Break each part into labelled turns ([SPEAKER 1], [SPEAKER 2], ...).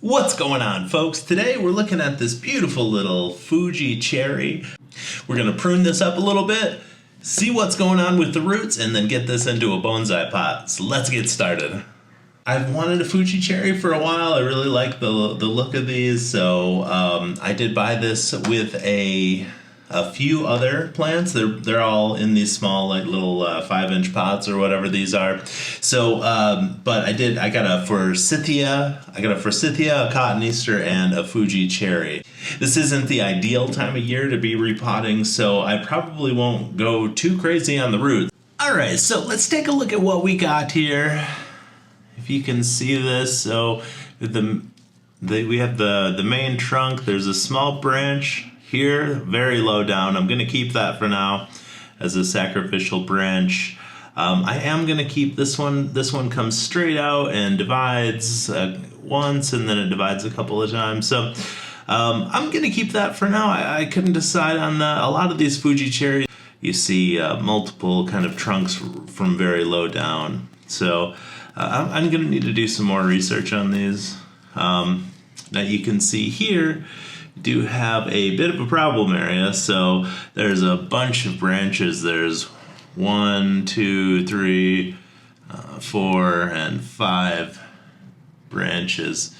[SPEAKER 1] What's going on, folks? Today we're looking at this beautiful little Fuji cherry. We're going to prune this up a little bit, see what's going on with the roots, and then get this into a bonsai pot. So let's get started. I've wanted a Fuji cherry for a while. I really like the look of these, so I did buy this with a few other plants. They're all in these small, like little 5-inch pots or whatever these are. So, but I got a forsythia, a cotton Easter, and a Fuji cherry. This isn't the ideal time of year to be repotting, so I probably won't go too crazy on the roots. All right, so let's take a look at what we got here. If you can see this, so we have the main trunk. There's a small branch here, very low down. I'm gonna keep that for now as a sacrificial branch. I am gonna keep this one. This one comes straight out and divides once, and then it divides a couple of times. So I'm gonna keep that for now. I couldn't decide on that. A lot of these Fuji cherries, you see multiple kind of trunks from very low down. So I'm gonna need to do some more research on these. Now you can see here, do have a bit of a problem area. So there's a bunch of branches. There's 1, 2, 3, 4, and 5 branches,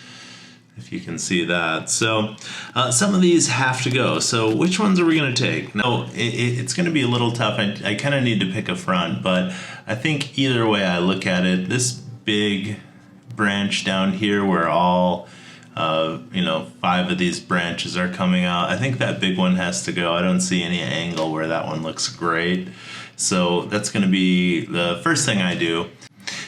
[SPEAKER 1] if you can see that. So some of these have to go. So which ones are we going to take? No, it's going to be a little tough. I kind of need to pick a front, but I think either way I look at it, this big branch down here where all 5 of these branches are coming out, I think that big one has to go. I don't see any angle where that one looks great. So that's going to be the first thing I do.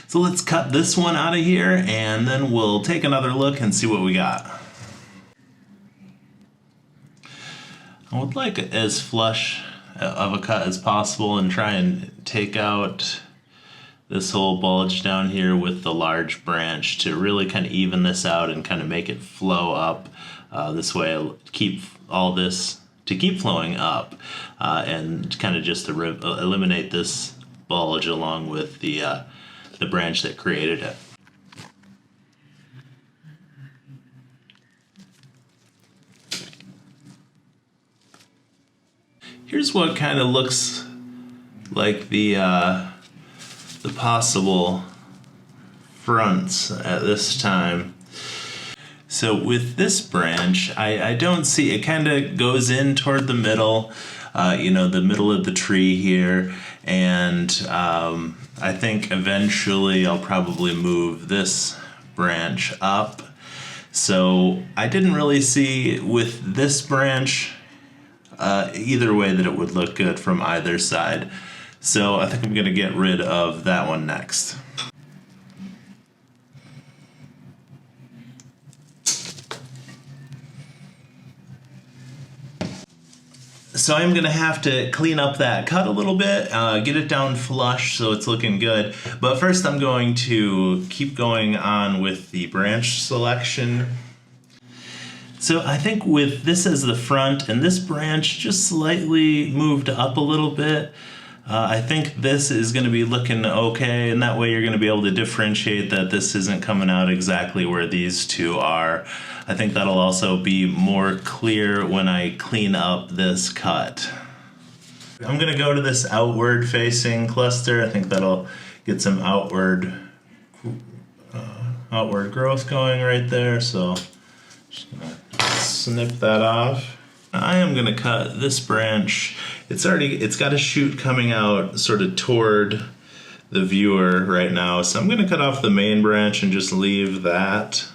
[SPEAKER 1] So let's cut this one out of here, and then we'll take another look and see what we got. I would like as flush of a cut as possible and try and take out this whole bulge down here with the large branch to really kind of even this out and kind of make it flow up. This way I'll keep all this to keep flowing up and kind of just to eliminate this bulge along with the branch that created it. Here's what kind of looks like the possible fronts at this time. So with this branch, I don't see, it kind of goes in toward the middle, the middle of the tree here, and I think eventually I'll probably move this branch up. So I didn't really see with this branch either way that it would look good from either side. So I think I'm going to get rid of that one next. So I'm going to have to clean up that cut a little bit, get it down flush so it's looking good. But first I'm going to keep going on with the branch selection. So I think with this as the front and this branch just slightly moved up a little bit, I think this is going to be looking okay, and that way you're going to be able to differentiate that this isn't coming out exactly where these two are. I think that'll also be more clear when I clean up this cut. I'm going to go to this outward facing cluster. I think that'll get some outward growth going right there. So just going to snip that off. I am going to cut this branch. It's got a shoot coming out sort of toward the viewer right now. So I'm going to cut off the main branch and just leave that.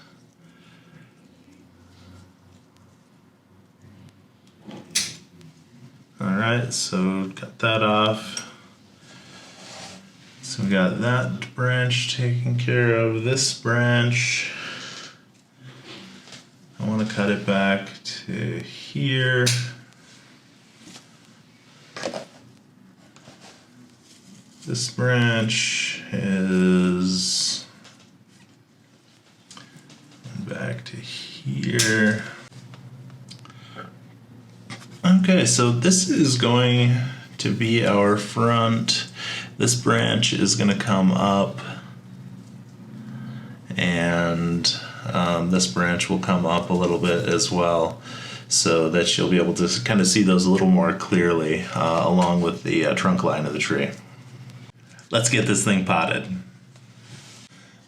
[SPEAKER 1] Alright, so cut that off. So we got that branch taken care of. This branch, I want to cut it back to here. This branch is back to here. Okay, so this is going to be our front. This branch is going to come up and this branch will come up a little bit as well, so that you'll be able to kind of see those a little more clearly along with the trunk line of the tree. Let's get this thing potted.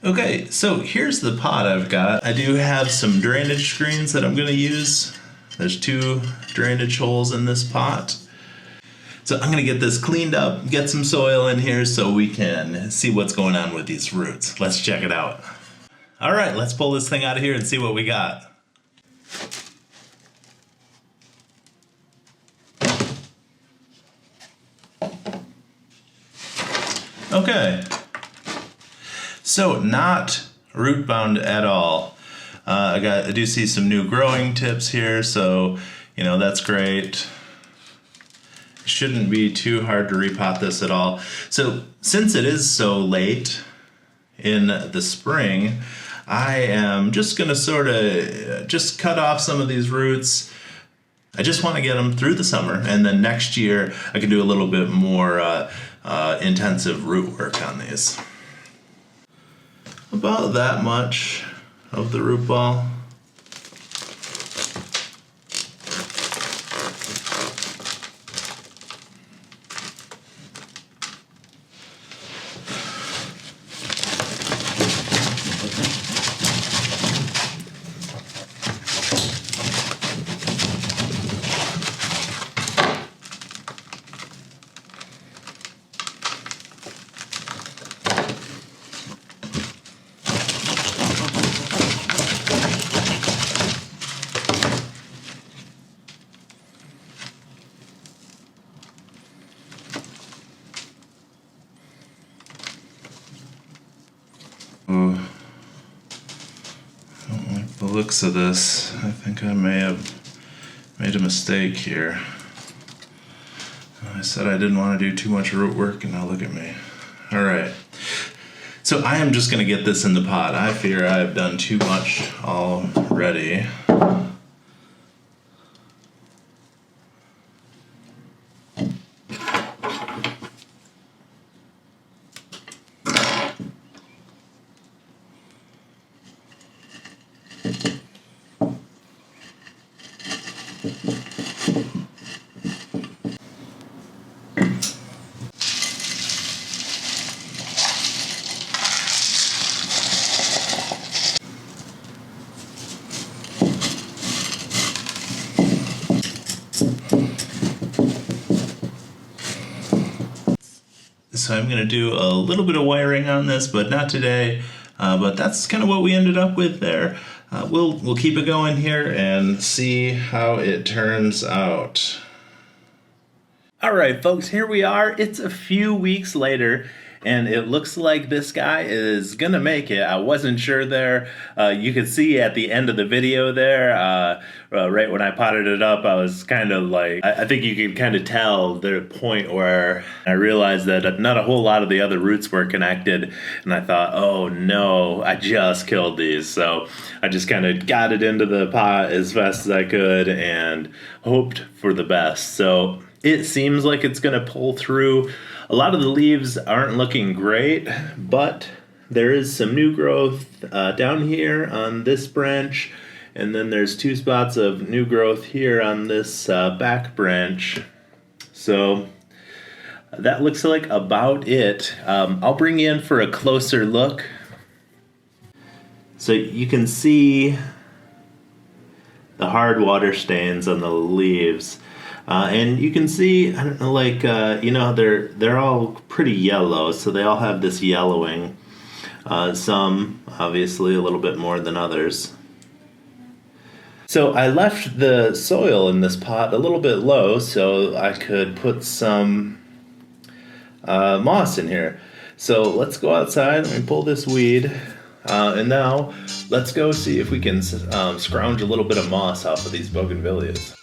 [SPEAKER 1] Okay, so here's the pot I've got. I do have some drainage screens that I'm going to use. There's 2 drainage holes in this pot. So I'm going to get this cleaned up, get some soil in here so we can see what's going on with these roots. Let's check it out. All right, let's pull this thing out of here and see what we got. Okay. So not root bound at all. I do see some new growing tips here, so that's great. Shouldn't be too hard to repot this at all. So since it is so late in the spring, I am just gonna sort of just cut off some of these roots. I just want to get them through the summer, and then next year I can do a little bit more intensive root work on these. About that much of the root ball. I don't like the looks of this. I think I may have made a mistake here. I said I didn't want to do too much root work, and now look at me. All right. So I am just going to get this in the pot. I fear I've done too much already. So I'm going to do a little bit of wiring on this, but not today. But that's kind of what we ended up with there. We'll keep it going here and see how it turns out. All right, folks, here we are. It's a few weeks later, and it looks like this guy is gonna make it. I wasn't sure there. You could see at the end of the video there, right when I potted it up, I was kind of like, I think you could kind of tell the point where I realized that not a whole lot of the other roots were connected, and I thought, oh no, I just killed these. So I just kind of got it into the pot as fast as I could and hoped for the best. So it seems like it's gonna pull through. A lot of the leaves aren't looking great, but there is some new growth down here on this branch, and then there's 2 spots of new growth here on this back branch. So that looks like about it. I'll bring you in for a closer look. So you can see the hard water stains on the leaves. And you can see, I don't know, like, they're all pretty yellow, so they all have this yellowing. Some, obviously, a little bit more than others. So I left the soil in this pot a little bit low so I could put some moss in here. So let's go outside, let me pull this weed, and now let's go see if we can scrounge a little bit of moss off of these bougainvilleas.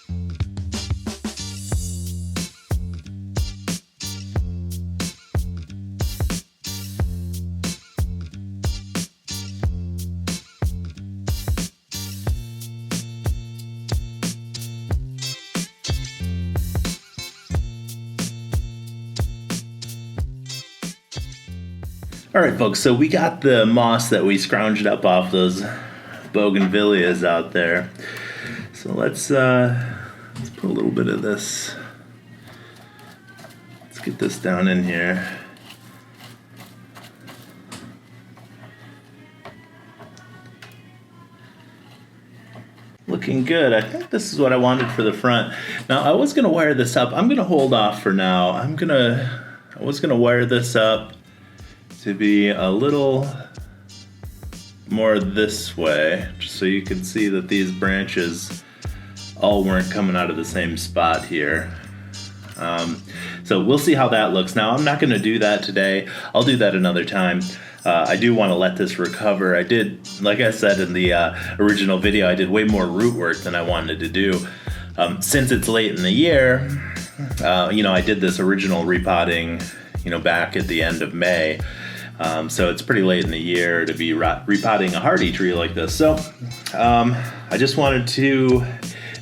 [SPEAKER 1] All right, folks, so we got the moss that we scrounged up off those bougainvilleas out there. So let's put a little bit of this. Let's get this down in here. Looking good. I think this is what I wanted for the front. Now I was gonna wire this up. I'm gonna hold off for now. I was gonna wire this up to be a little more this way, just so you can see that these branches all weren't coming out of the same spot here. So we'll see how that looks. Now I'm not gonna do that today. I'll do that another time. I do want to let this recover. I did, like I said in the original video, I did way more root work than I wanted to do. Since it's late in the year, I did this original repotting, back at the end of May. So it's pretty late in the year to be repotting a hardy tree like this. So I just wanted to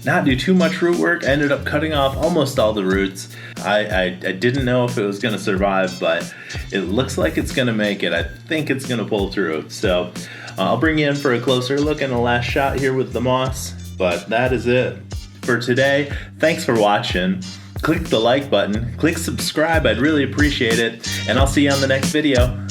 [SPEAKER 1] not do too much root work. I ended up cutting off almost all the roots. I didn't know if it was gonna survive, but it looks like it's gonna make it. I think it's gonna pull through. So I'll bring you in for a closer look and a last shot here with the moss. But that is it for today. Thanks for watching. Click the like button, click subscribe, I'd really appreciate it. And I'll see you on the next video.